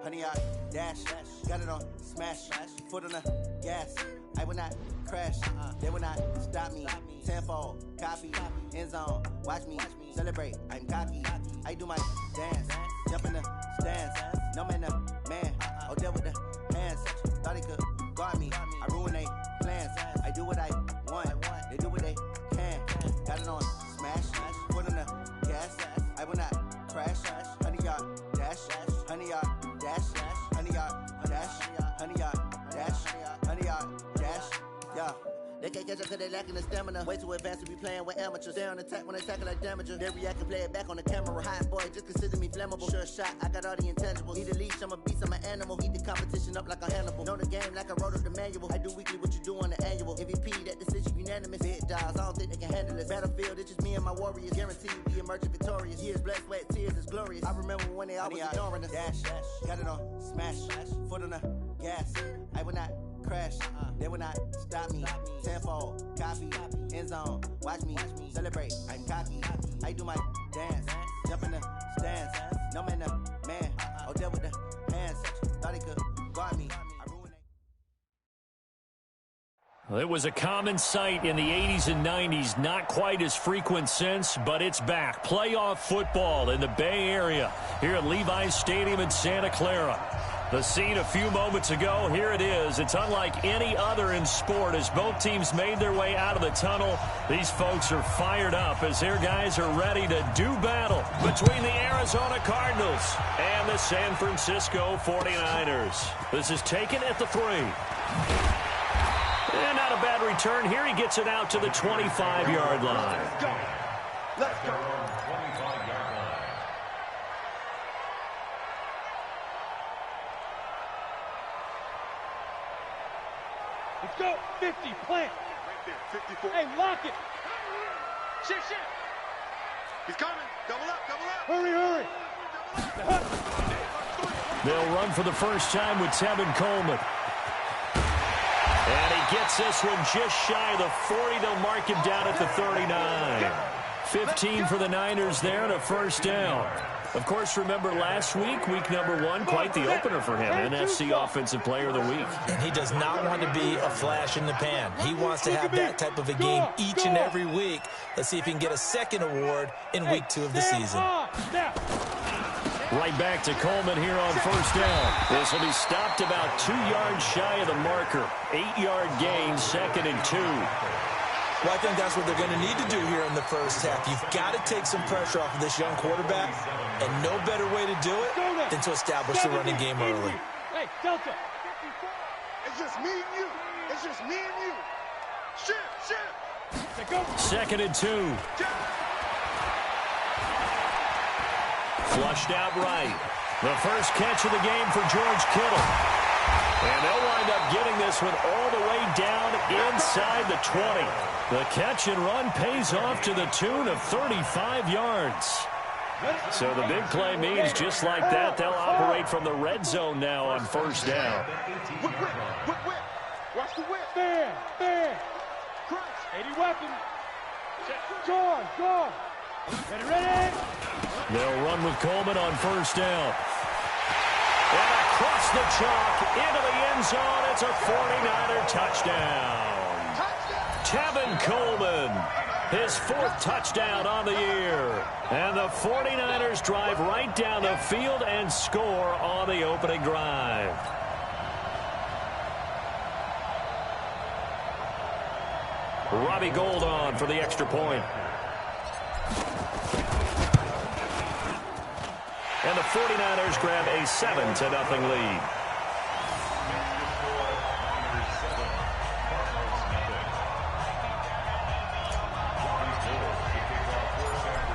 honey yard, dash, got it on, smash, foot on the gas. I will not crash, they will not stop me. Tenfold, copy, end zone, watch me celebrate. I'm cocky, I do my dance, jump in the stands. No man, oh, deal with the hands. Thought he could guard me, I ruin they plans. I do what I want, they do what they can. Got it on, smash, foot on the gas. I will not crash, honey yard, dash, honey yard, dash, honey yard, dash, honey yard, dash, honey yard, dash, yeah. They can't catch up cause they lacking the stamina. Way too advanced to be playing with amateurs. Stay on attack when they tackle like damager. They react and play it back on the camera. Hot boy, just consider me flammable. Sure shot, I got all the intangibles. Need a leash, I'm a beast, I'm an animal. Heat the competition up like a Hannibal. Know the game like I wrote up the manual. I do weekly what you do on the annual. MVP, that decision unanimous. Big dials, I don't think they can handle it. Battlefield, it's just me and my warriors. Guaranteed we emerging victorious. Years, blood, sweat, tears, is glorious. I remember when they always ignoring us. Dash, got it on, smash, foot on the gas. I will not crash, they will not stop me. Tenfold, copy, end zone, watch me celebrate. I'm cocky, I do my dance, jump in the stands. No man, oh, deal with the hands. Thought he could guard me. It was a common sight in the 80s and 90s, not quite as frequent since, but it's back. Playoff football in the Bay Area here at Levi's Stadium in Santa Clara. The scene a few moments ago, here it is. It's unlike any other in sport as both teams made their way out of the tunnel. These folks are fired up as their guys are ready to do battle between the Arizona Cardinals and the San Francisco 49ers. This is taken at the 3. And not a bad return here. He gets it out to the 25-yard line. Let's go. Let's go. Let's go. 50, plant. Right there, 54. Hey, lock it. Shit. He's coming. Double up. Hurry. They'll run for the first time with Tevin Coleman. And he gets this one just shy of the 40. They'll mark him down at the 39. 15 for the Niners there and a first down. Of course, remember last week, week number 1, quite the opener for him, NFC Offensive Player of the Week. And he does not want to be a flash in the pan. He wants to have that type of a game each and every week. Let's see if he can get a second award in week 2 of the season. Right back to Coleman here on first down. This will be stopped about 2 yards shy of the marker. 8-yard gain, 2nd and 2. Well, I think that's what they're going to need to do here in the first half. You've got to take some pressure off of this young quarterback, and no better way to do it than to establish the running game early. Hey, Delta. It's just me and you. Shit. 2nd and 2. Flushed out right. The first catch of the game for George Kittle. And they'll wind up getting this one all the way down inside the 20. The catch and run pays off to the tune of 35 yards. So the big play means just like that, they'll operate from the red zone now on first down. Whip. Watch the whip. There. Crunch. 80 weapon. Guard. Ready. They'll run with Coleman on first down. And across the chalk into the end zone. It's a 49er touchdown. Tevin Coleman, his 4th touchdown on the year. And the 49ers drive right down the field and score on the opening drive. Robbie Gould on for the extra point. And the 49ers grab a 7-0 lead.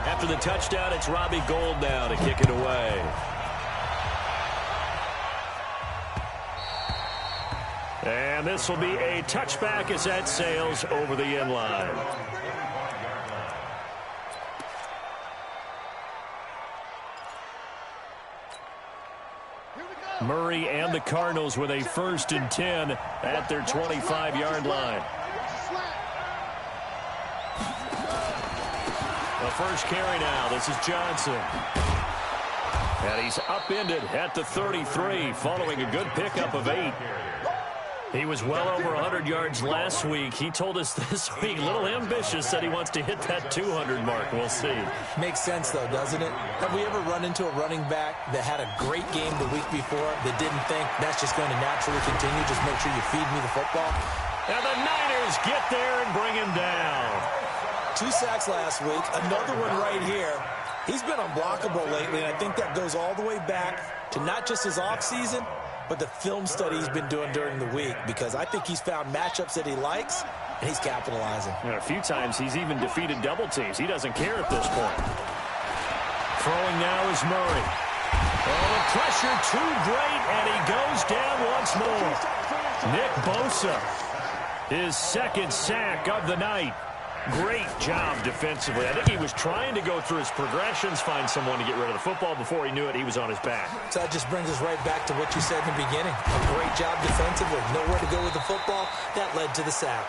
After the touchdown, it's Robbie Gould now to kick it away. And this will be a touchback as that sails over the end line. Murray and the Cardinals with a 1st and 10 at their 25-yard line. The first carry now. This is Johnson. And he's upended at the 33 following a good pickup of 8. He was well over 100 yards last week. He told us this week, a little ambitious, said he wants to hit that 200 mark. We'll see. Makes sense, though, doesn't it? Have we ever run into a running back that had a great game the week before that didn't think that's just going to naturally continue? Just make sure you feed me the football. And the Niners get there and bring him down. 2 sacks last week. Another one right here. He's been unblockable lately, and I think that goes all the way back to not just his offseason, but the film study he's been doing during the week, because I think he's found matchups that he likes, and he's capitalizing. And a few times he's even defeated double teams. He doesn't care at this point. Throwing now is Murray. Oh, the pressure too great, and he goes down once more. Nick Bosa, his second sack of the night. Great job defensively. I think he was trying to go through his progressions, find someone to get rid of the football. Before he knew it, he was on his back. So that just brings us right back to what you said in the beginning. A great job defensively. Nowhere to go with the football. That led to the sack.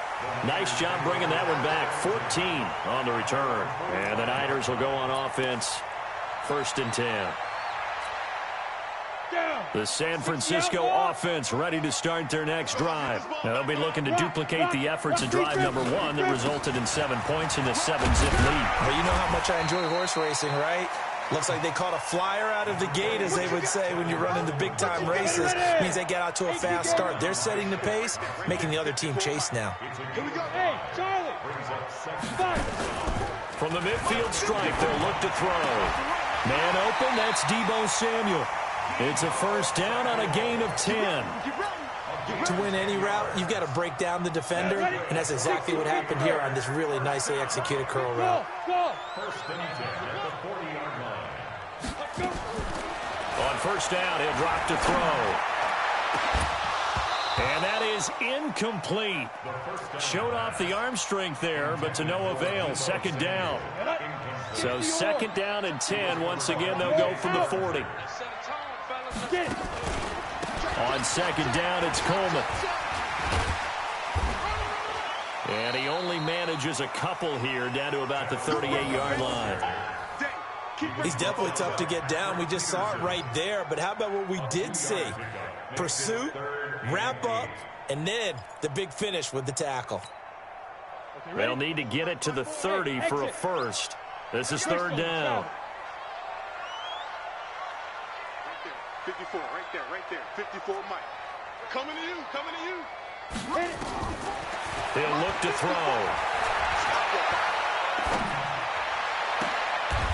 Nice job bringing that one back. 14 on the return. And the Niners will go on offense. 1st and 10. The San Francisco offense ready to start their next drive. Now they'll be looking to duplicate the efforts of drive number 1 that resulted in 7 points in the 7-zip lead. Well, you know how much I enjoy horse racing, right? Looks like they caught a flyer out of the gate, as they would say when you're running the big-time races. Means they get out to a fast start. They're setting the pace, making the other team chase now. Here we go. Hey, Charlie. From the midfield stripe, they'll look to throw. Man open, that's Deebo Samuel. It's a 1st down on a gain of 10. To win any route, you've got to break down the defender, and that's exactly what happened here on this really nicely executed curl route. On 1st down, he'll drop to throw. And that is incomplete. Showed off the arm strength there, but to no avail. 2nd down. So 2nd down and 10. Once again, they'll go from the 40. On 2nd down, it's Coleman. And he only manages a couple here, down to about the 38-yard line. He's definitely tough to get down. We just saw it right there. But how about what we did see? Pursuit, wrap up, and then the big finish with the tackle. They'll need to get it to the 30 for a 1st. This is 3rd down. 54, right there. 54, Mike. Coming to you. He'll look to throw.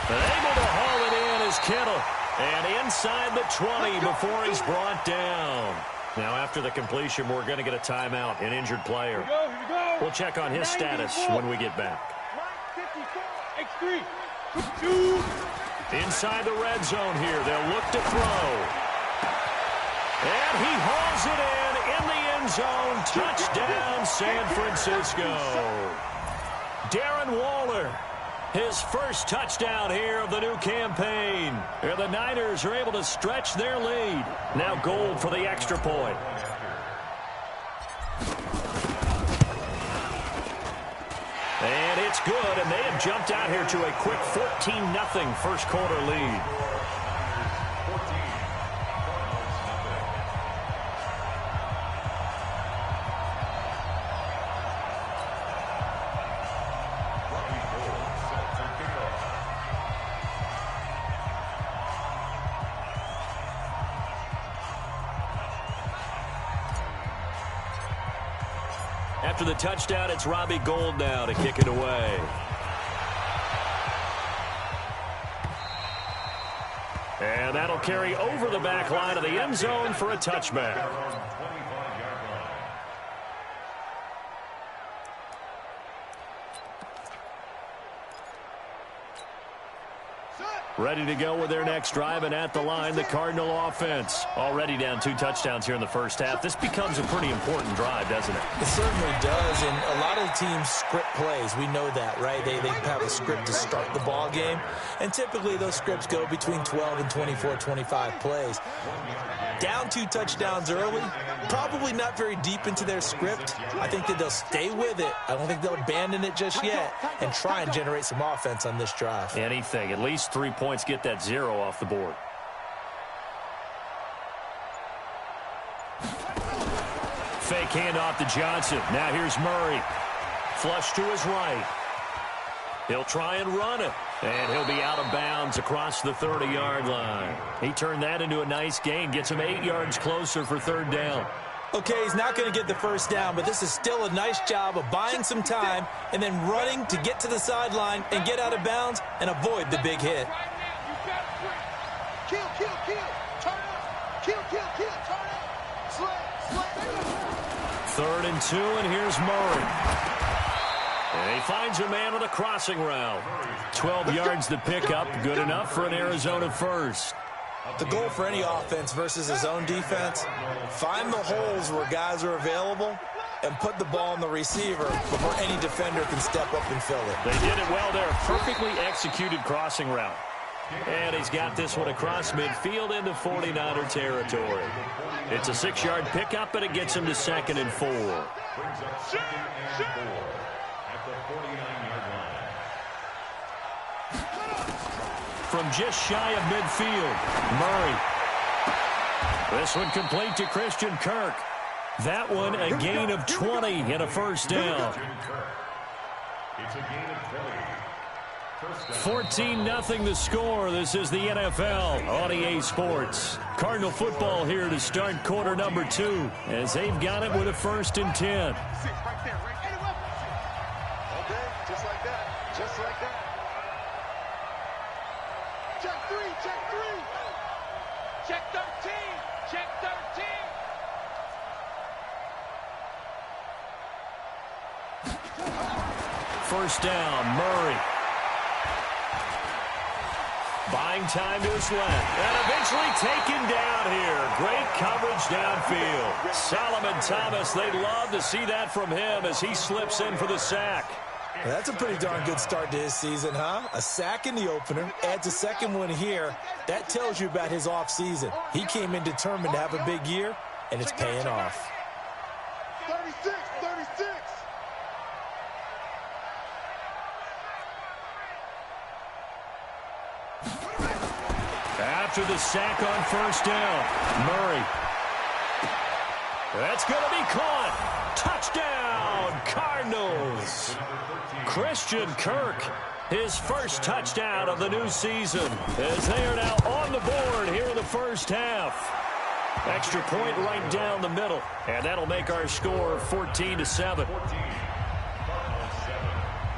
Able to haul it in is Kittle. And inside the 20 before he's brought down. Now after the completion, we're going to get a timeout, an injured player. Here we go. We'll check on his status when we get back. 54, X3. Inside the red zone here, they'll look to throw. And he hauls it in the end zone. Touchdown, San Francisco. Darren Waller, his 1st touchdown here of the new campaign. And the Niners are able to stretch their lead. Now Gold for the extra point. And it's good, and they have jumped out here to a quick 14-0 first quarter lead. After the touchdown, it's Robbie Gould now to kick it away. And that'll carry over the back line of the end zone for a touchback. Ready to go with their next drive, and at the line, the Cardinal offense. Already down 2 touchdowns here in the first half. This becomes a pretty important drive, doesn't it? It certainly does, and a lot of teams script plays. We know that, right? They have a script to start the ball game, and typically those scripts go between 12 and 24, 25 plays. Down 2 touchdowns early, probably not very deep into their script. I think that they'll stay with it. I don't think they'll abandon it just yet and try and generate some offense on this drive. Anything, at least 3 points, get that 0 off the board. fake handoff to Johnson. Now here's Murray. Flush to his right. He'll try and run it. And he'll be out of bounds across the 30-yard line. He turned that into a nice gain. Gets him 8 yards closer for third down. Okay, he's not going to get the first down, but this is still a nice job of buying some time and then running to get to the sideline and get out of bounds and avoid the big hit. Kill, kill, kill. Turn up. Kill, kill, kill. Turn up. Slay. 3rd and 2, and here's Murray. And he finds a man on the crossing route. 12 yards to pick up. Good enough for an Arizona first. The goal for any offense versus his own defense, find the holes where guys are available and put the ball in the receiver before any defender can step up and fill it. They did it well there. Perfectly executed crossing route. And he's got this one across midfield into 49er territory. It's a 6-yard pickup, and it gets him to 2nd and 4. From just shy of midfield, Murray. This one complete to Christian Kirk. That one a gain of 20 and a first down. 14-0 the score. This is the NFL on EA Sports. Cardinal football here to start quarter number 2 as they've got it with a 1st and 10. Just like that. Just like that. Check 3. Check 3. Check 13. Check 13. First down, Murray. Buying time to his left. And eventually taken down here. Great coverage downfield. Solomon Thomas, they'd love to see that from him as he slips in for the sack. Well, that's a pretty darn good start to his season, huh? A sack in the opener, adds a second one here. That tells you about his offseason. He came in determined to have a big year, and it's paying off. 36. After the sack on first down, Murray. That's going to be caught. Touchdown, Cardinals. Christian Kirk, his first touchdown of the new season, as they are now on the board here in the first half. Extra point right down the middle, and that'll make our score 14-7.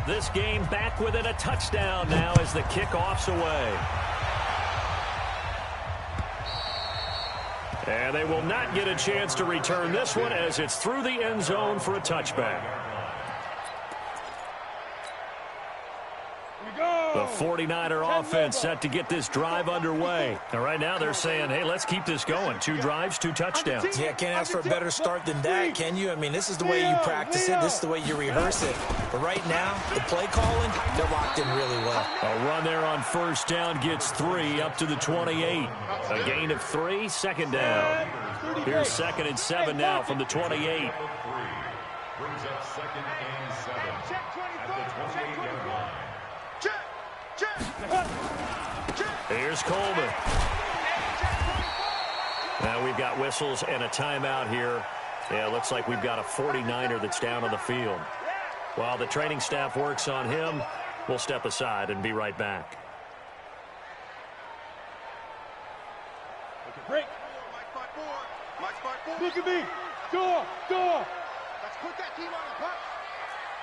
This game back within a touchdown now as the kickoff's away. And they will not get a chance to return this one as it's through the end zone for a touchback. The 49er offense set to get this drive underway. And right now they're saying, hey, let's keep this going. 2 drives, 2 touchdowns. Yeah, can't ask for a better start than that, can you? I mean, this is the way you practice it. This is the way you rehearse it. But right now, the play calling, they're locked in really well. A run there on first down gets 3 up to the 28. A gain of 3, 2nd down. Here's 2nd and 7 now from the 28. Brings up 2nd and 7 at the 28-yard line. Here's Coleman. Now we've got whistles and a timeout here. Yeah, it looks like we've got a 49er that's down on the field. While the training staff works on him, we'll step aside and be right back. Break. Look at me. Door. Let's put that team on the punch.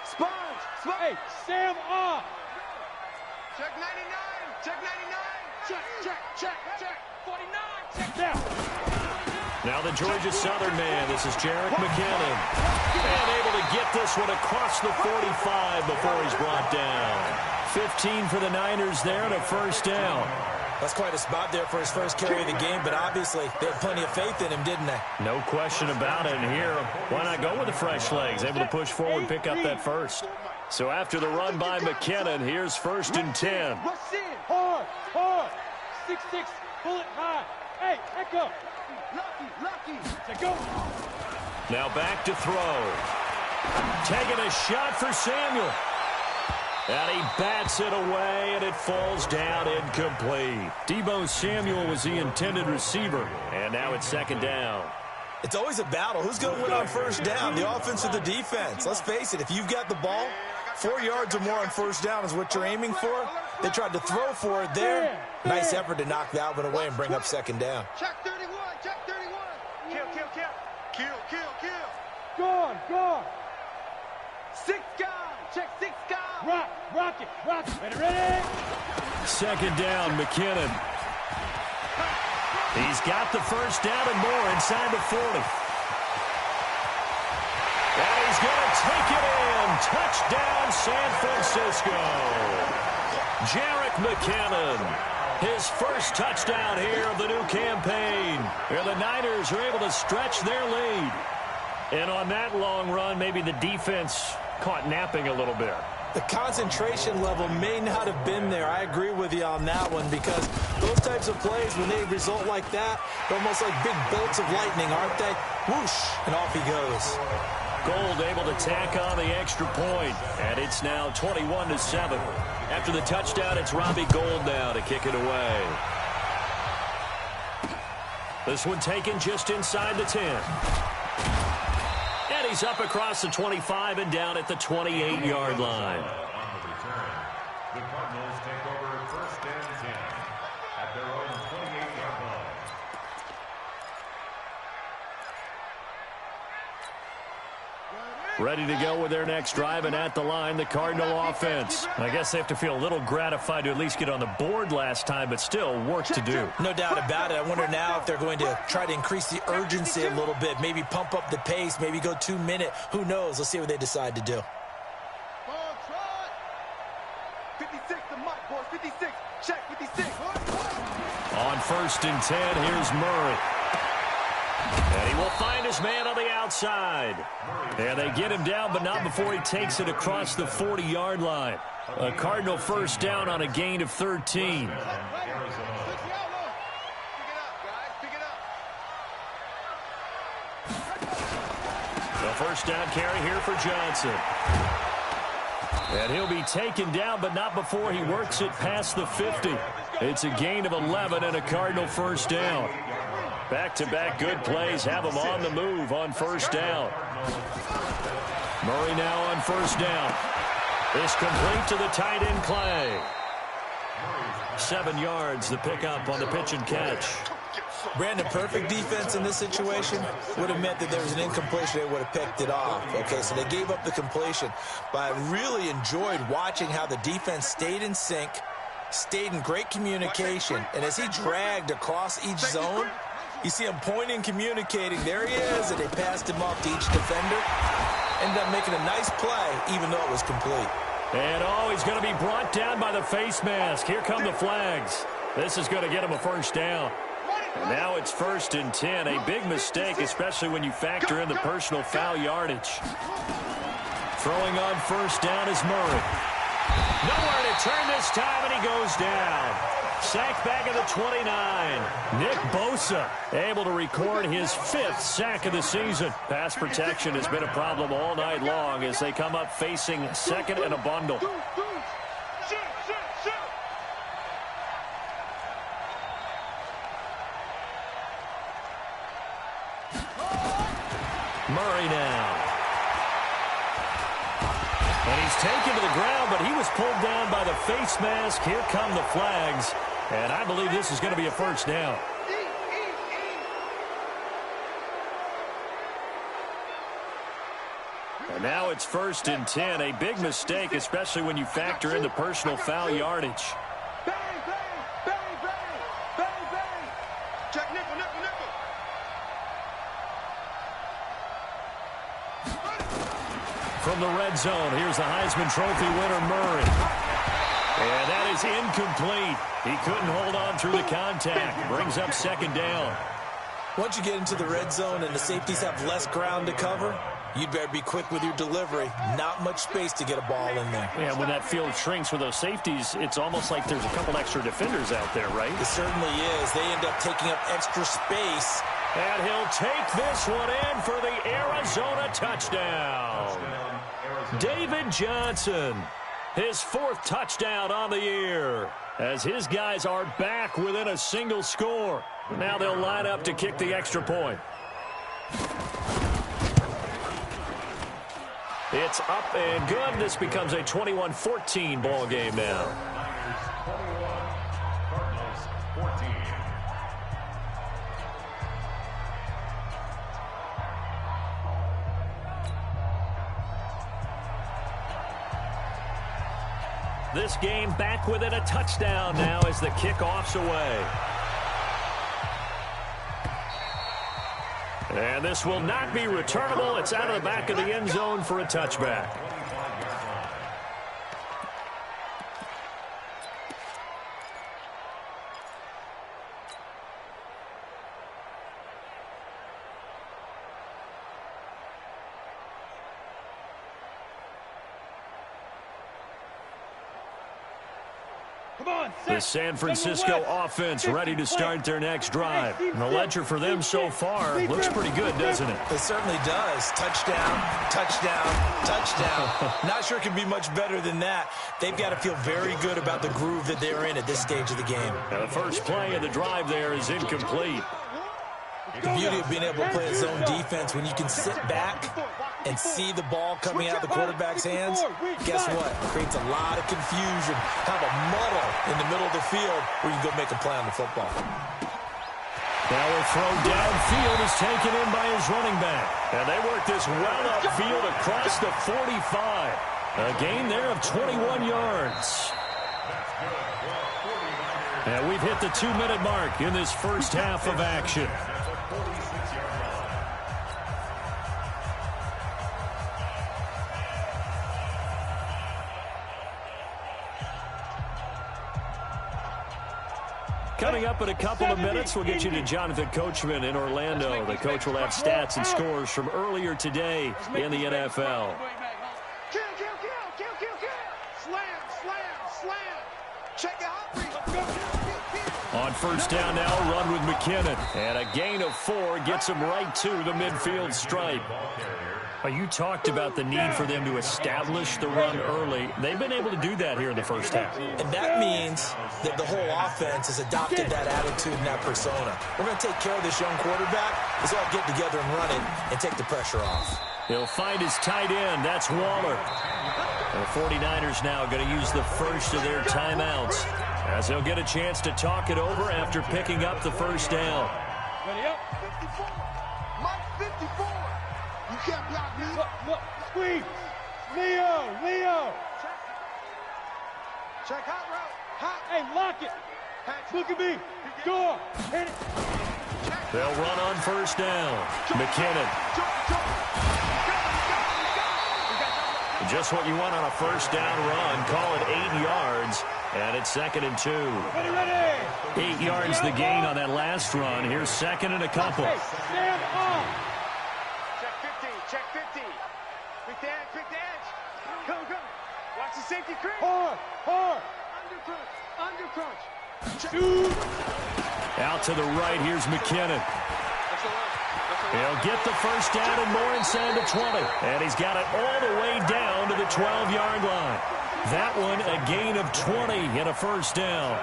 Sponge. Hey, Sam off. Check 99. Check 99. Check. 49. Check down. Now the Georgia Southern man. This is Jerick McKinnon. And able to get this one across the 45 before he's brought down. 15 for the Niners there and a first down. That's quite a spot there for his first carry of the game, but obviously they had plenty of faith in him, didn't they? No question about it. And here, why not go with the fresh legs? Able to push forward, pick up that first. So after the run by McKinnon, here's 1st and 10. Rush in. Hard. 6-6. Bullet high. Hey, echo. Lucky. To go. Now back to throw. Taking a shot for Samuel. And he bats it away, and it falls down incomplete. Deebo Samuel was the intended receiver, and now it's 2nd down. It's always a battle. Who's going to win on first down, the offense or the defense? Let's face it, if you've got the ball, 4 yards or more on first down is what you're aiming for. They tried to throw for it there. Nice effort to knock that one away and bring up second down. Check 31, check 31. Kill, kill, kill. Kill, kill, kill. Gone. 6 gone. Check 6 gone. Rock it. Ready? Second down, McKinnon. He's got the first down and more inside the 40. And he's going to take it in. Touchdown, San Francisco. Jerick McKinnon, his first touchdown here of the new campaign. Here the Niners are able to stretch their lead. And on that long run, maybe the defense caught napping a little bit. The concentration level may not have been there. I agree with you on that one, because those types of plays, when they result like that, they're almost like big bolts of lightning, aren't they? Whoosh, and off he goes. Gold able to tack on the extra point, and it's now 21-7. After the touchdown, it's Robbie Gould now to kick it away. This one taken just inside the 10. And he's up across the 25 and down at the 28-yard line. The Cardinals take over first and 10 at their own 28-yard line. Ready to go with their next drive, and at the line, the Cardinal offense. I guess they have to feel a little gratified to at least get on the board last time, but still work to do. No doubt about it. I wonder now if they're going to try to increase the urgency a little bit, maybe pump up the pace, maybe go 2 minute. Who knows? Let's see what they decide to do. 56, the mic, boys. 56. Check 56. On first and 10, here's Murray. And he will find his man on the outside. And they get him down, but not before he takes it across the 40-yard line. A Cardinal first down on a gain of 13. Pick it up, guys. Pick it up. The first down carry here for Johnson. And he'll be taken down, but not before he works it past the 50. It's a gain of 11 and a Cardinal first down. Back-to-back good plays have him on the move on first down. Murray now on first down. This complete to the tight end Clay. 7 yards, the pickup on the pitch and catch. Brandon, perfect defense in this situation would have meant that there was an incompletion. They would have picked it off. Okay, so they gave up the completion. But I really enjoyed watching how the defense stayed in sync, stayed in great communication. And as he dragged across each zone, you see him pointing, communicating. There he is, and they passed him off to each defender. Ended up making a nice play, even though it was complete. And he's going to be brought down by the face mask. Here come the flags. This is going to get him a first down. And now it's first and 10. A big mistake, especially when you factor in the personal foul yardage. Throwing on first down is Murray. Nowhere to turn this time, and he goes down. Sacked back at the 29. Nick Bosa able to record his 5th sack of the season. Pass protection has been a problem all night long as they come up facing second and a bundle. Murray now. And he's taken to the ground, but he was pulled down by the face mask. Here come the flags. And I believe this is going to be a first down. And now it's first and 10. A big mistake, especially when you factor in the personal foul yardage. Bang, bang, bang, bang, bang, bang. Check nickel, nickel, nickel. From the red zone, here's the Heisman Trophy winner, Murray. And that is incomplete. He couldn't hold on through the contact. Brings up second down. Once you get into the red zone and the safeties have less ground to cover, you'd better be quick with your delivery. Not much space to get a ball in there. Yeah, when that field shrinks for those safeties, it's almost like there's a couple extra defenders out there, right? It certainly is. They end up taking up extra space. And he'll take this one in for the Arizona touchdown. David Johnson, his 4th touchdown on the year, as his guys are back within a single score. Now they'll line up to kick the extra point. It's up and good. This becomes a 21-14 ball game now. Niners 21, Cardinals 14. This game back within a touchdown now as the kickoff's away. And this will not be returnable. It's out of the back of the end zone for a touchback. The San Francisco offense ready to start their next drive. And the ledger for them so far looks pretty good, doesn't it? It certainly does. Touchdown, touchdown, touchdown. Not sure it can be much better than that. They've got to feel very good about the groove that they're in at this stage of the game. Now the first play of the drive there is incomplete. The beauty of being able to play a zone defense when you can sit back and see the ball coming out of the quarterback's hands, guess what? It creates a lot of confusion, kind of a muddle in the middle of the field where you can go make a play on the football. Now a throw downfield is taken in by his running back. And they work this well upfield across the 45. A gain there of 21 yards. And we've hit the 2-minute mark in this first half of action. Coming up in a couple of minutes, we'll get you to Jonathan Coachman in Orlando. The coach will have stats and scores from earlier today in the NFL. Kill. Slam. Check out. On first down now, a run with McKinnon. And a gain of 4 gets him right to the midfield stripe. You talked about the need for them to establish the run early. They've been able to do that here in the first half. And that means that the whole offense has adopted that attitude and that persona. We're going to take care of this young quarterback. Let's all get together and run it and take the pressure off. He'll find his tight end. That's Waller. And the 49ers now going to use the first of their timeouts as they'll get a chance to talk it over after picking up the first down. Ready up. 54. Mike 54. You can't block me. Look. Squeeze. Leo. Check hot route. Hot. Hey, lock it. Look at me. Go. Hit it. They'll run on first down. McKinnon. Just what you want on a first down run. Call it 8 yards. And it's 2nd and 2. Ready. 8 yards the gain on that last run. Here's 2nd and a couple. Hey, stand off. Check 50. Quick the edge. Come. Watch the safety creep. Hard. Undercrunch. Shoot. Out to the right, here's McKinnon. He'll get the first down and more inside the 20. And he's got it all the way down to the 12-yard line. That one a gain of 20 and a first down.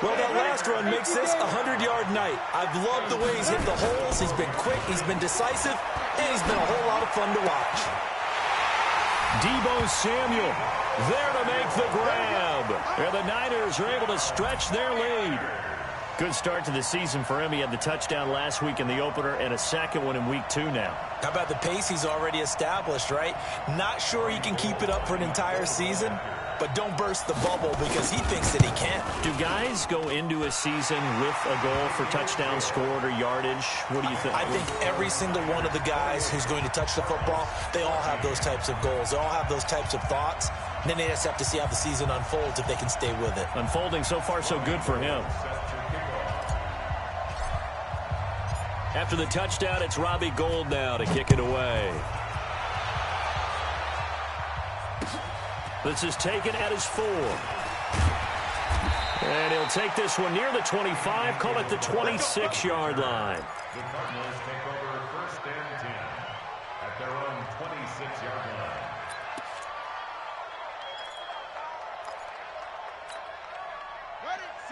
Well, that last run makes this a 100-yard night. I've loved the way he's hit the holes. He's been quick, he's been decisive, and he's been a whole lot of fun to watch. Deebo Samuel there to make the grab. And the Niners are able to stretch their lead. Good start to the season for him. He had the touchdown last week in the opener and a second one in week 2 now. How about the pace he's already established, right? Not sure he can keep it up for an entire season, but don't burst the bubble because he thinks that he can. Do guys go into a season with a goal for touchdown scored or yardage? What do you think? I think every single one of the guys who's going to touch the football, they all have those types of goals. They all have those types of thoughts. And then they just have to see how the season unfolds if they can stay with it. Unfolding so far so good for him. After the touchdown, it's Robbie Gould now to kick it away. This is taken at his 4. And he'll take this one near the 25, call it the 26-yard line. The Cardinals take over first and 10 at their own 26-yard line.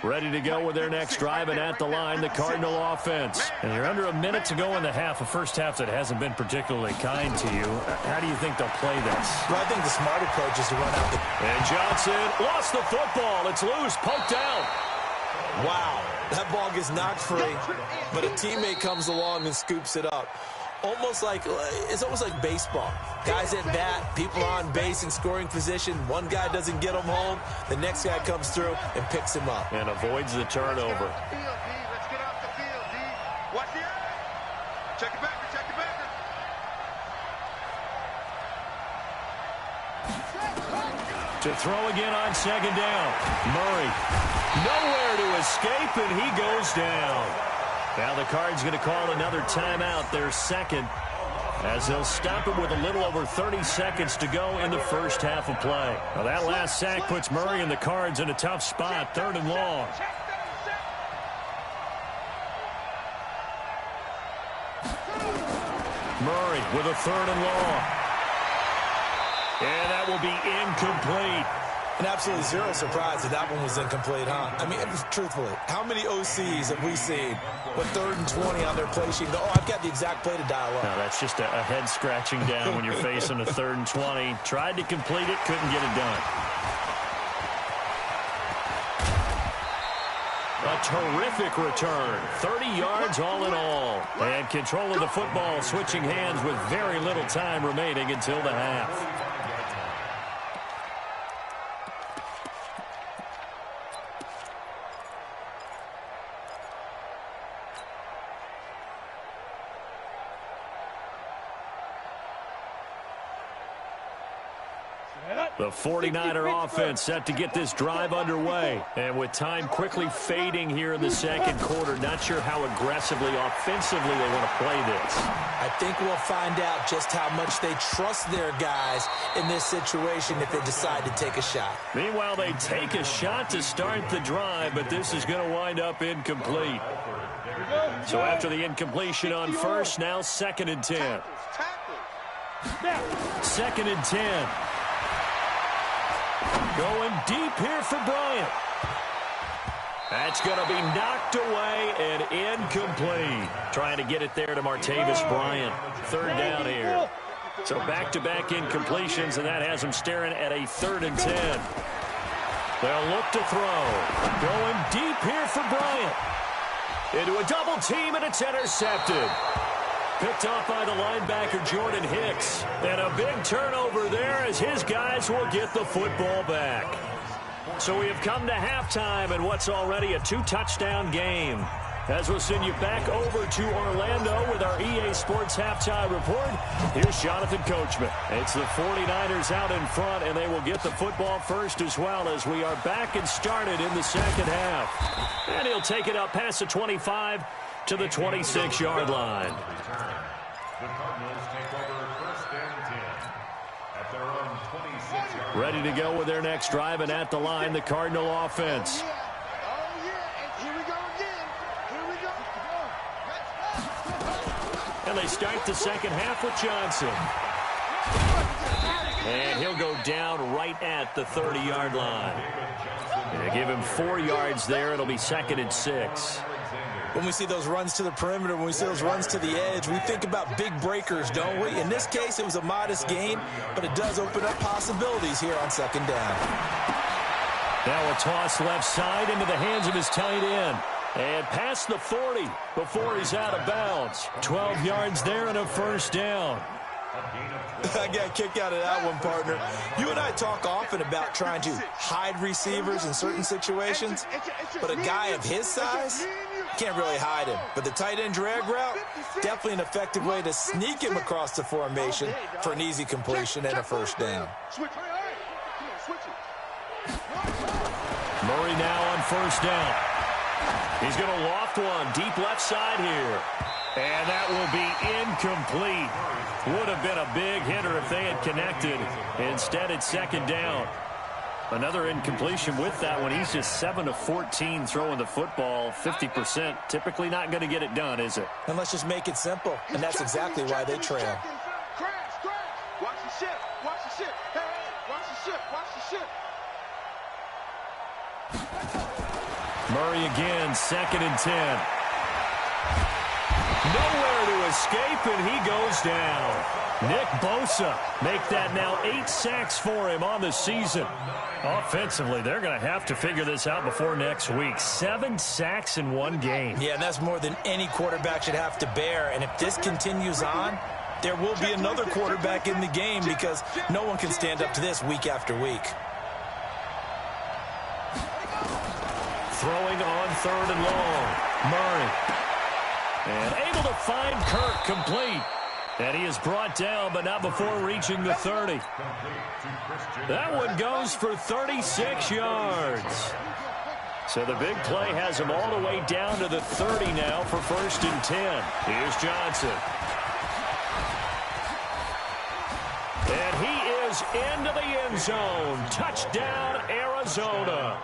Ready to go with their next drive, and at the line, the Cardinal offense. And you're under a minute to go in the half, a first half that hasn't been particularly kind to you. How do you think they'll play this? Well, I think the smart approach is to run out the... And Johnson lost the football. It's loose, poked out. Wow, that ball gets knocked free, but a teammate comes along and scoops it up. It's almost like baseball. Guys at bat, people on base in scoring position. One guy doesn't get him home. The next guy comes through and picks him up. And avoids the turnover. Let's get off the field, D. Watch the eye. Check it back, check it back. To throw again on second down. Murray, nowhere to escape, and he goes down. Now the Cards going to call another timeout, their second, as they'll stop it with a little over 30 seconds to go in the first half of play. Now that last sack puts Murray and the Cards in a tough spot, 3rd and long. Murray with a 3rd and long. And that will be incomplete. And absolutely zero surprise that that one was incomplete, huh? I mean, truthfully, how many OCs have we seen with 3rd and 20 on their play sheet? Oh, I've got the exact play to dial up. No, that's just a head scratching down when you're facing a 3rd and 20. Tried to complete it, couldn't get it done. A terrific return. 30 yards all in all. And control of the football, switching hands with very little time remaining until the half. The 49er offense set to get this drive underway. And with time quickly fading here in the second quarter, not sure how aggressively, offensively they want to play this. I think we'll find out just how much they trust their guys in this situation if they decide to take a shot. Meanwhile, they take a shot to start the drive, but this is going to wind up incomplete. So after the incompletion on first, now 2nd and 10. 2nd and 10. Going deep here for Bryant. That's going to be knocked away and incomplete. Trying to get it there to Martavis Bryant. 3rd down here. So back-to-back incompletions, and that has them staring at a 3rd and 10. They'll look to throw. Going deep here for Bryant. Into a double team, and it's intercepted. Picked off by the linebacker, Jordan Hicks. And a big turnover there as his guys will get the football back. So we have come to halftime in what's already a 2-touchdown game. As we'll send you back over to Orlando with our EA Sports Halftime Report, here's Jonathan Coachman. It's the 49ers out in front, and they will get the football first as well as we are back and started in the second half. And he'll take it up past the 25 to the 26-yard line. The Cardinals take over 1st and 10 at their own 26-yard line. Ready to go with their next drive, and at the line, the Cardinal offense. And they start the second half with Johnson. And he'll go down right at the 30-yard line. They give him 4 yards there. It'll be 2nd and 6. When we see those runs to the perimeter, when we see those runs to the edge, we think about big breakers, don't we? In this case, it was a modest gain, but it does open up possibilities here on 2nd down. Now a toss left side into the hands of his tight end. And past the 40 before he's out of bounds. 12 yards there and a 1st down. I got a kick out of that one, partner. You and I talk often about trying to hide receivers in certain situations, but a guy of his size can't really hide him. But the tight end drag route, definitely an effective way to sneak him across the formation for an easy completion and a 1st down. Murray now on 1st down. He's going to loft one deep left side here. And that will be incomplete. Would have been a big hitter if they had connected. Instead, it's 2nd down. Another incompletion with that one. He's just 7 of 14 throwing the football. 50%. Typically not going to get it done, is it? And let's just make it simple. And that's exactly why they trail. Watch the ship. Watch the ship. Hey, watch the ship. Watch the ship. Murray again, 2nd and 10. Nowhere to escape, and he goes down. Nick Bosa make that now 8 sacks for him on the season. Offensively, they're going to have to figure this out before next week. 7 sacks in one game. Yeah, and that's more than any quarterback should have to bear. And if this continues on, there will be another quarterback in the game because no one can stand up to this week after week. Throwing on 3rd and long. Murray. And able to find Kirk complete. And he is brought down, but not before reaching the 30. That one goes for 36 yards. So the big play has him all the way down to the 30 now for 1st and 10. Here's Johnson. And he is into the end zone. Touchdown, Arizona.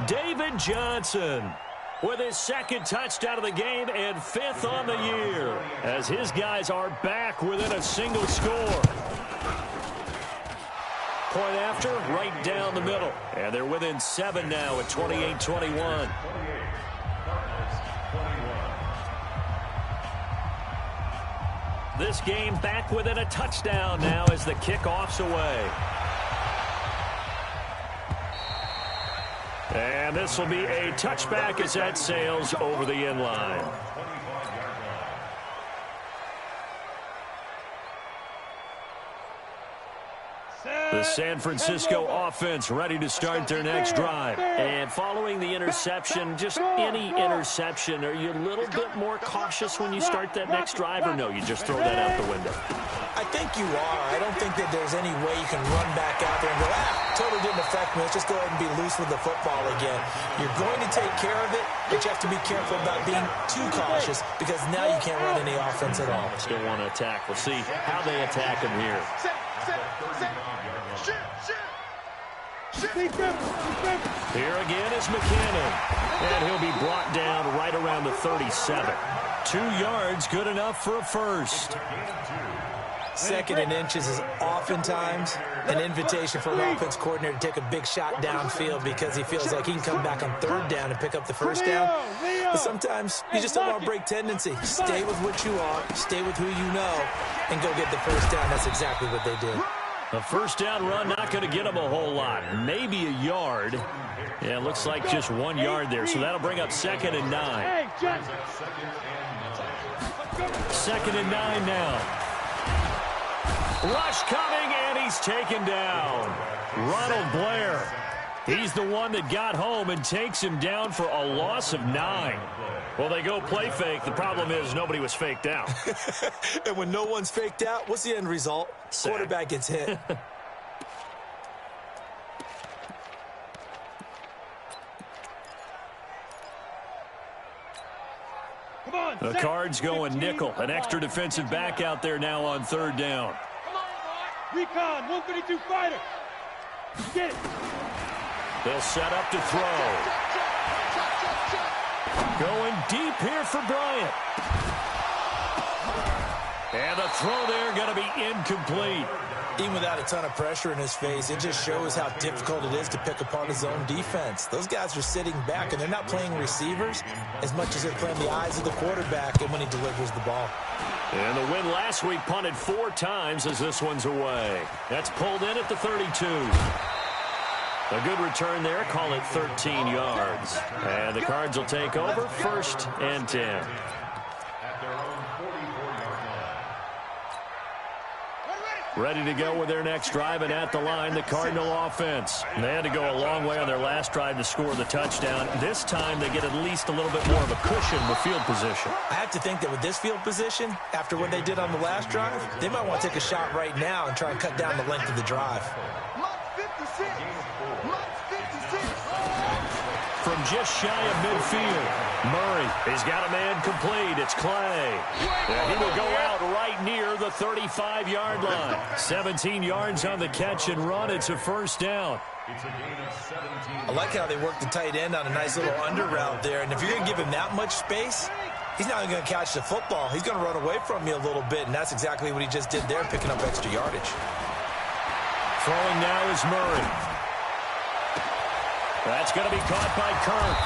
David Johnson with his 2nd touchdown of the game and 5th on the year, as his guys are back within a single score. Point after, right down the middle. And they're within 7 now at 28-21. This game back within a touchdown now as the kickoff's away. And this will be a touchback as that sails over the end line. The San Francisco offense ready to start their next drive. And following the interception, just any interception, are you a little bit more cautious when you start that next drive, or no, you just throw that out the window? I think you are. I don't think that there's any way you can run back out there and go, totally didn't affect me. Let's just go ahead and be loose with the football again. You're going to take care of it, but you have to be careful about being too cautious because now you can't run any offense at all. Still want to attack. We'll see how they attack him here. Here again is McKinnon. And he'll be brought down right around the 37. 2 yards, good enough for a first. 2nd and inches is oftentimes an invitation for an offense coordinator to take a big shot downfield because he feels like he can come back on 3rd down and pick up the 1st down. But sometimes you just don't want to break tendency. Stay with what you are, stay with who you know, and go get the 1st down. That's exactly what they did. A 1st down run, not going to get him a whole lot. Maybe a yard. Yeah, it looks like just 1 yard there. So that'll bring up 2nd and 9. 2nd and 9 now. Rush coming, and he's taken down. Ronald Blair. He's the one that got home and takes him down for a loss of 9. Well, they go play fake. The problem is nobody was faked out. And when no one's faked out, what's the end result? Sack. Quarterback gets hit. The Cards going nickel. An extra defensive back out there now on 3rd down. Recon, 132 fighter. Get it. They'll set up to throw. Going deep here for Bryant. And the throw there going to be incomplete. Even without a ton of pressure in his face, it just shows how difficult it is to pick apart his own defense. Those guys are sitting back, and they're not playing receivers as much as they're playing the eyes of the quarterback and when he delivers the ball. And the win last week punted 4 times as this one's away. That's pulled in at the 32. A good return there. Call it 13 yards. And the Cards will take over 1st and 10. Ready to go with their next drive, and at the line, the Cardinal offense. They had to go a long way on their last drive to score the touchdown. This time, they get at least a little bit more of a cushion with field position. I have to think that with this field position, after what they did on the last drive, they might want to take a shot right now and try and cut down the length of the drive. From just shy of midfield, Murray, he's got a man complete. It's Clay. And he will go out right near the 35-yard line. 17 yards on the catch and run. It's a 1st down. I like how they work the tight end on a nice little under route there. And if you're going to give him that much space, he's not going to catch the football. He's going to run away from you a little bit, and that's exactly what he just did there, picking up extra yardage. Throwing now is Murray. That's going to be caught by Kirk.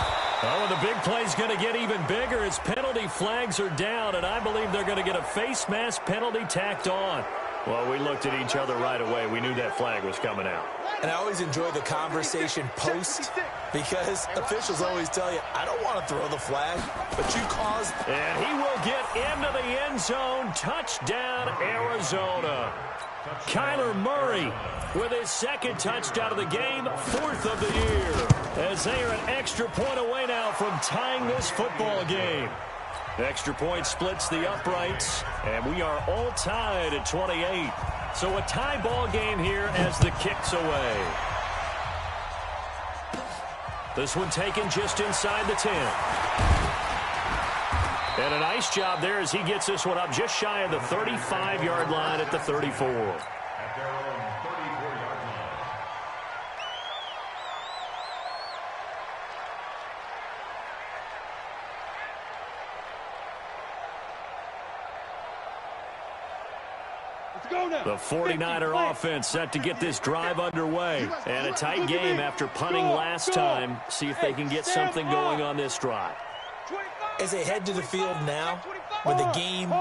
Oh, and the big play's going to get even bigger as penalty flags are down, and I believe they're going to get a face mask penalty tacked on. Well, we looked at each other right away. We knew that flag was coming out. And I always enjoy the conversation post because officials always tell you, I don't want to throw the flag, but you caused. And he will get into the end zone. Touchdown, Arizona. Kyler Murray with his second touchdown of the game, 4th of the year. As they are an extra point away now from tying this football game. The extra point splits the uprights, and we are all tied at 28. So a tie ball game here as the kick's away. This one taken just inside the 10. And a nice job there as he gets this one up just shy of the 35-yard line at the 34. At their own 34-yard line. The 49er offense set to get this drive underway. And a tight game after punting last time. See if they can get something going on this drive. As they head to the field now, with the game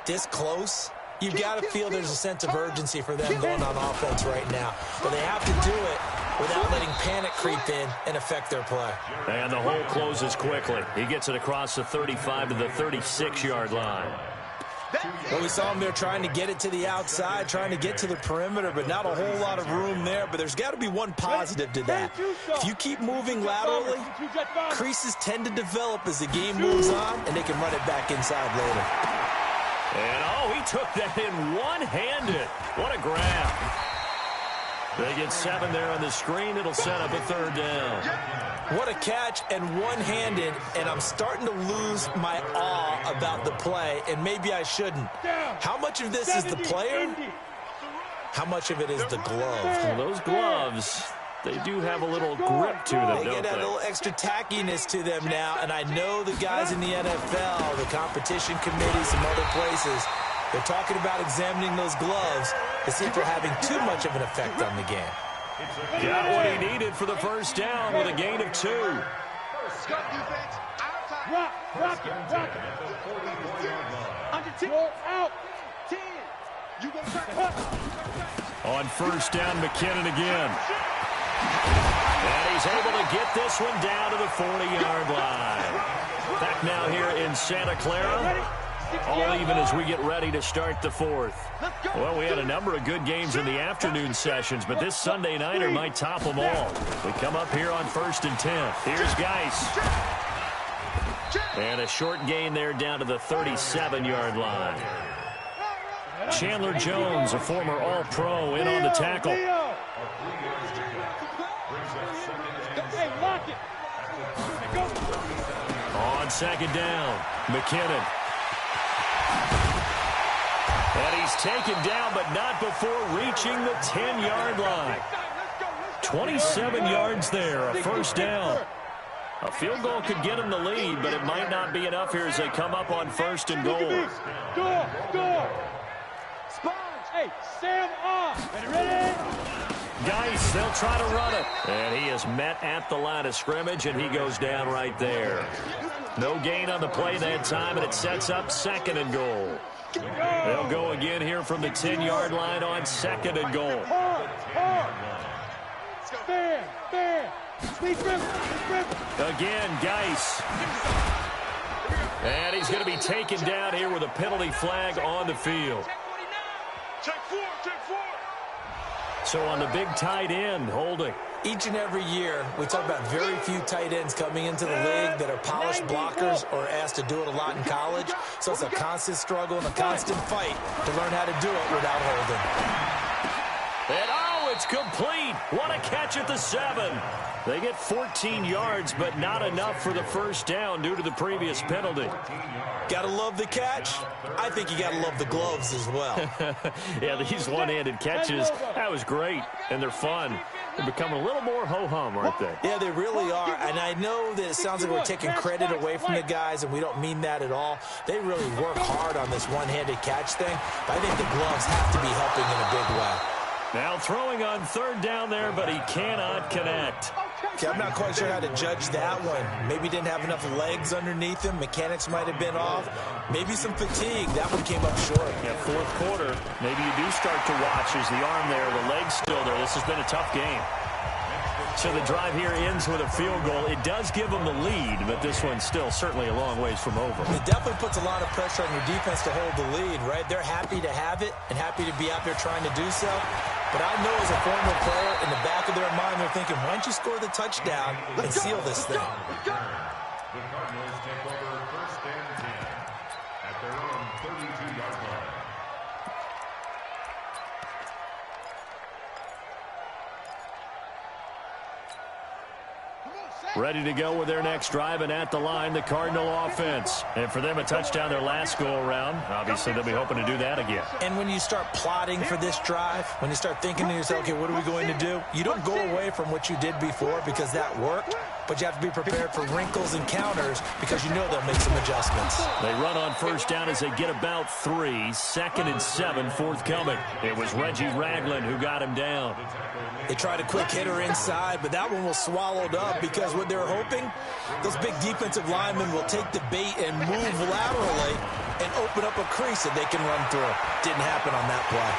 this close, you've got to feel there's a sense of urgency for them going on offense right now. But they have to do it without letting panic creep in and affect their play. And the hole closes quickly. He gets it across the 35 to the 36-yard line. Well, we saw him there trying to get it to the outside, trying to get to the perimeter, but not a whole lot of room there. But there's got to be one positive to that. If you keep moving laterally, creases tend to develop as the game moves on, and they can run it back inside later. And, oh, he took that in one-handed. What a grab. They get 7 there on the screen. It'll set up a 3rd down. What a catch and one-handed, and I'm starting to lose my awe about the play, and maybe I shouldn't. How much of this is the player? How much of it is the glove? Well, those gloves, they do have a little grip to them, don't they? They get that little extra tackiness to them now, and I know the guys in the NFL, the competition committee, some other places, they're talking about examining those gloves to see if they're having too much of an effect on the game. Got what he needed for the first down with a gain of 2. On first down, McKinnon again. And he's able to get this one down to the 40-yard line. Back now here in Santa Clara. All even as we get ready to start the 4th. Well, we had a number of good games in the afternoon sessions, but this Sunday nighter might top them all. We come up here on 1st and 10. Here's Geis. And a short gain there down to the 37-yard line. Chandler Jones, a former All-Pro, in on the tackle. On 2nd down, McKinnon. And he's taken down, but not before reaching the 10-yard line. 27 yards there, a 1st down. A field goal could get him the lead, but it might not be enough here as they come up on 1st and goal. Hey, Sam off. Ready? Geis, they'll try to run it. And he is met at the line of scrimmage, and he goes down right there. No gain on the play that time, and it sets up 2nd and goal. They'll go again here from the 10-yard line on 2nd and goal. Again, Geis. And he's going to be taken down here with a penalty flag on the field. So on the big tight end, holding. Each and every year, we talk about very few tight ends coming into the league that are polished blockers or asked to do it a lot in college. So it's a constant struggle and a constant fight to learn how to do it without holding. And oh, it's complete. What a catch at the 7. They get 14 yards, but not enough for the 1st down due to the previous penalty. Gotta love the catch. I think you gotta love the gloves as well. Yeah, these one-handed catches, that was great, and they're fun. They're becoming a little more ho-hum, aren't they? Yeah, they really are. And I know that it sounds like we're taking credit away from the guys, and we don't mean that at all. They really work hard on this one-handed catch thing, but I think the gloves have to be helping in a big way. Now throwing on 3rd down there, but he cannot connect. Okay, I'm not quite sure how to judge that one. Maybe didn't have enough legs underneath him. Mechanics might have been off. Maybe some fatigue. That one came up short. Yeah, fourth quarter, maybe you do start to watch as the arm there, the leg's still there. This has been a tough game. So the drive here ends with a field goal. It does give them the lead, but this one's still certainly a long ways from over. It definitely puts a lot of pressure on your defense to hold the lead, right? They're happy to have it and happy to be out there trying to do so. But I know as a former player, in the back of their mind, they're thinking, why don't you score the touchdown and seal this thing? The Cardinals take over first and 10 at their own 32-yard line. Ready to go with their next drive, and at the line, the Cardinal offense. And for them, a touchdown their last go-around. Obviously, they'll be hoping to do that again. And when you start plotting for this drive, when you start thinking to yourself, okay, what are we going to do? You don't go away from what you did before because that worked, but you have to be prepared for wrinkles and counters because you know they'll make some adjustments. They run on first down as they get about 3. 2nd and 7, forthcoming. It was Reggie Ragland who got him down. They tried a quick hitter inside, but that one was swallowed up because what they're hoping, those big defensive linemen will take the bait and move laterally and open up a crease that they can run through. Didn't happen on that play.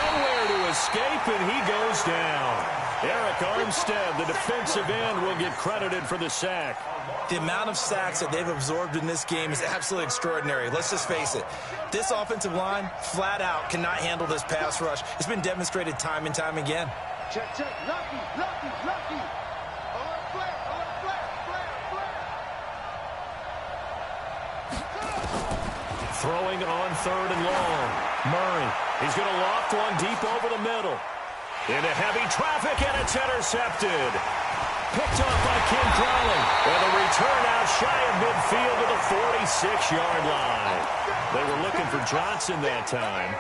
Nowhere to escape, and he goes down. Eric Armstead, the defensive end, will get credited for the sack. The amount of sacks that they've absorbed in this game is absolutely extraordinary. Let's just face it. This offensive line, flat out, cannot handle this pass rush. It's been demonstrated time and time again. Check, check. Lucky. Alert flare. Throwing on 3rd and long. Murray. He's going to loft one deep over the middle. Into heavy traffic, and it's intercepted. Picked off by Ken Crowley. And the return out shy of midfield to the 46-yard line. They were looking for Johnson that time.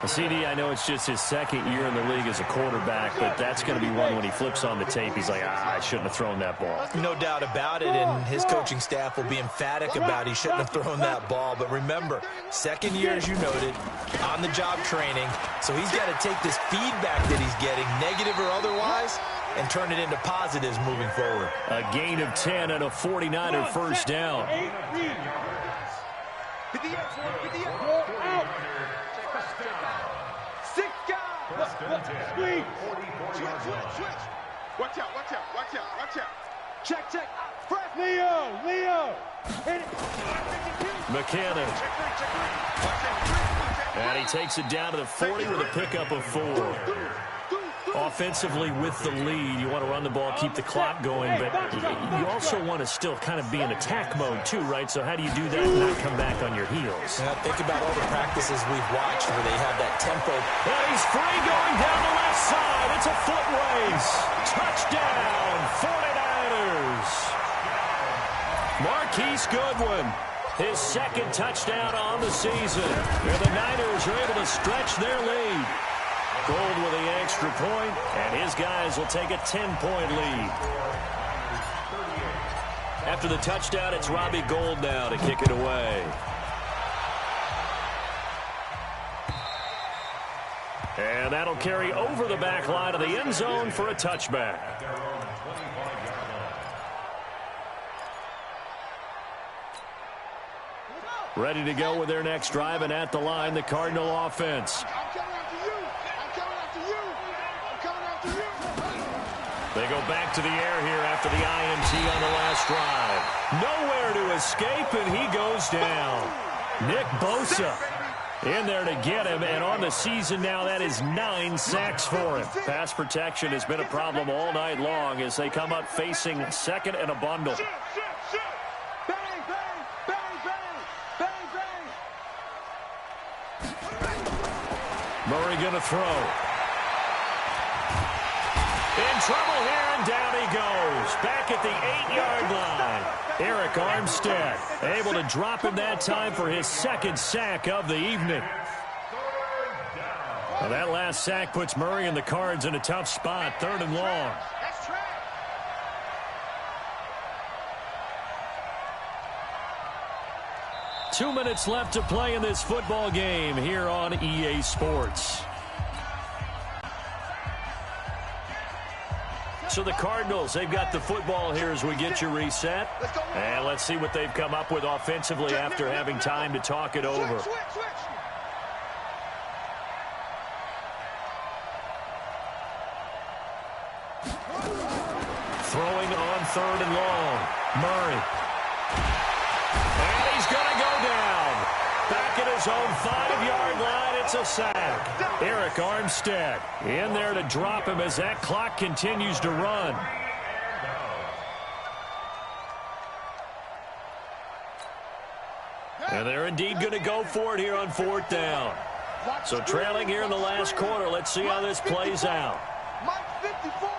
CD, I know it's just his 2nd year in the league as a quarterback, but that's going to be one when he flips on the tape. He's like, I shouldn't have thrown that ball. No doubt about it, and his coaching staff will be emphatic about he shouldn't have thrown that ball. But remember, 2nd year, as you noted, on-the-job training, so he's got to take this feedback that he's getting, negative or otherwise, and turn it into positives moving forward. A gain of 10 and a 49er first down. Switch. Watch out. Check. Leo. McKinnon. And he takes it down to the 40 with a pickup of 4. Offensively with the lead, you want to run the ball, keep the clock going, but you also want to still kind of be in attack mode too, right? So how do you do that and not come back on your heels? Yeah, think about all the practices we've watched where they have that tempo. And he's free going down the left side. It's a foot race. Touchdown, 49ers. Marquise Goodwin, his 2nd touchdown on the season. And the Niners are able to stretch their lead. Gold with the extra point, and his guys will take a 10-point lead. After the touchdown, it's Robbie Gould now to kick it away. And that'll carry over the back line of the end zone for a touchback. Ready to go with their next drive, and at the line, the Cardinal offense. They go back to the air here after the INT on the last drive. Nowhere to escape, and he goes down. Nick Bosa in there to get him, and on the season now, that is 9 sacks for him. Pass protection has been a problem all night long as they come up facing 2nd and a bundle. Murray going to throw. In trouble here, and down he goes. Back at the 8-yard line. Eric Armstead able to drop him that time for his 2nd sack of the evening. Well, that last sack puts Murray and the Cards in a tough spot. 3rd and long. 2 minutes left to play in this football game here on EA Sports. So the Cardinals, they've got the football here as we get you reset. And let's see what they've come up with offensively after having time to talk it over. Throwing on 3rd and long. Murray. And he's going to go down. Back at his own 5-yard line, it's a sack. Arik Armstead in there to drop him as that clock continues to run. And they're indeed going to go for it here on 4th down. So trailing here in the last quarter, let's see how this plays out. Mike 54.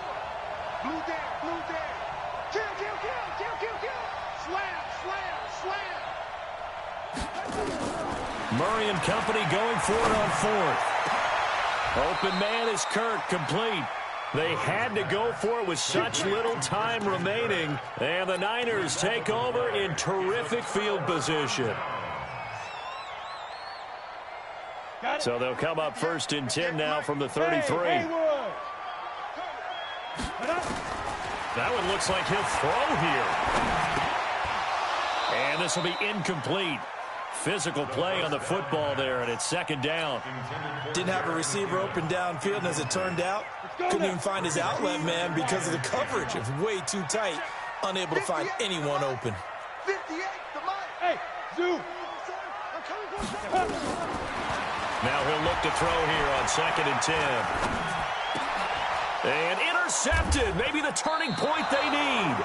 Blue down, blue down. Kill, kill, kill, kill, kill, kill. Slam, slam, slam. Murray and company going for it on 4th. Open man is Kirk, complete. They had to go for it with such little time remaining. And the Niners take over in terrific field position. So they'll come up 1st and 10 now from the 33. That one looks like he'll throw here. And this will be incomplete. Physical play on the football there, and it's 2nd down. Didn't have a receiver open downfield, and as it turned out, couldn't even find his outlet man because of the coverage. It was way too tight, unable to find anyone open. 58, the Mike. Hey, Zoo. Now he'll look to throw here on 2nd and 10. And intercepted. Maybe the turning point they need.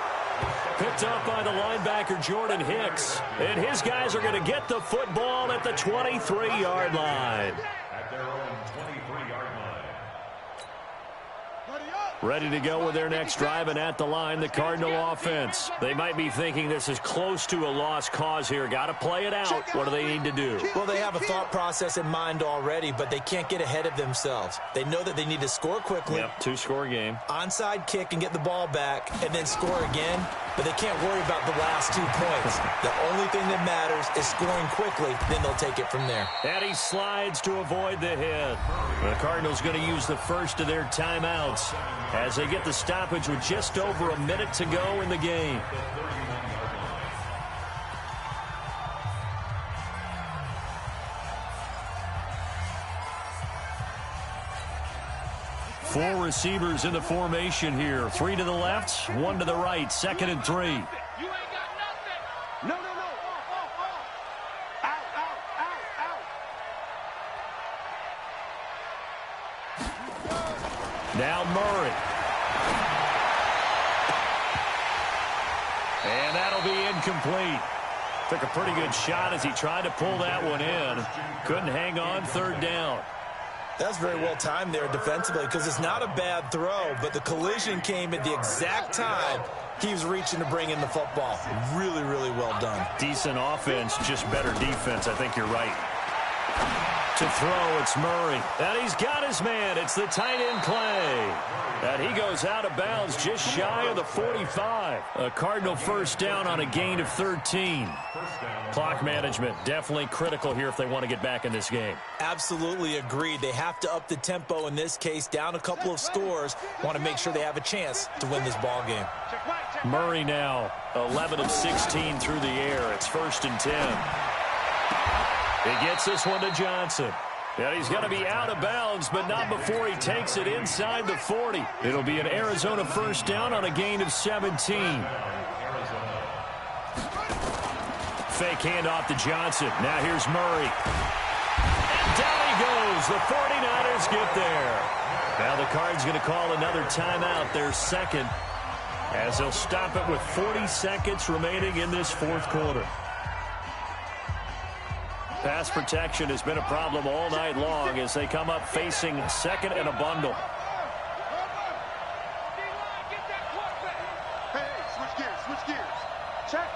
Picked up by the linebacker, Jordan Hicks. And his guys are going to get the football at the 23-yard line. At their own 23-yard line. Ready to go with their next drive, and at the line, the Cardinal offense. They might be thinking this is close to a lost cause here. Got to play it out. What do they need to do? Well, they have a thought process in mind already, but they can't get ahead of themselves. They know that they need to score quickly. Yep, 2-score game. Onside kick and get the ball back, and then score again. But they can't worry about the last 2 points. The only thing that matters is scoring quickly. Then they'll take it from there. And he slides to avoid the hit. The Cardinals going to use the first of their timeouts as they get the stoppage with just over a minute to go in the game. Four receivers in the formation here. 3 to the left, 1 to the right. 2nd and 3. You ain't got nothing. No, no, no. Out, out, out, out. Now Murray. And that'll be incomplete. Took a pretty good shot as he tried to pull that one in. Couldn't hang on. 3rd down. That's very well timed there defensively because it's not a bad throw, but the collision came at the exact time he was reaching to bring in the football. Really, really well done. Decent offense, just better defense. I think you're right. To throw, it's Murray. And he's got his man. It's the tight end Clay. And he goes out of bounds just shy of the 45. A Cardinal 1st down on a gain of 13. Clock management definitely critical here if they want to get back in this game. Absolutely agreed. They have to up the tempo in this case, down a couple of scores. Want to make sure they have a chance to win this ball game. Murray now 11 of 16 through the air. It's 1st and 10. He gets this one to Johnson. And he's going to be out of bounds, but not before he takes it inside the 40. It'll be an Arizona 1st down on a gain of 17. Fake handoff to Johnson. Now here's Murray. And down he goes. The 49ers get there. Now the Cards going to call another timeout, their 2nd, as they'll stop it with 40 seconds remaining in this 4th quarter. Pass protection has been a problem all night long as they come up facing 2nd and a bundle. Hey, switch gears, switch gears. Check.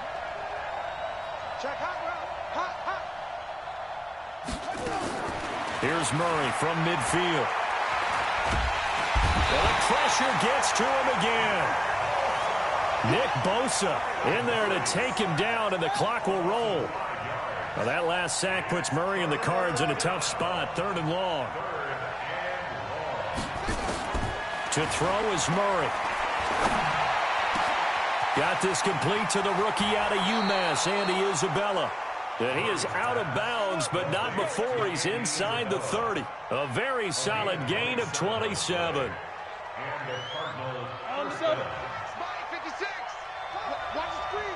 Check, hot route. Hot, hot. Here's Murray from midfield. And the pressure gets to him again. Nick Bosa in there to take him down, and the clock will roll. Well, that last sack puts Murray and the Cards in a tough spot. 3rd and long. To throw is Murray. Got this complete to the rookie out of UMass, Andy Isabella. And he is out of bounds, but not before he's inside the 30. A very solid gain of 27. And the Cardinals. Spy 56. Watch the screen.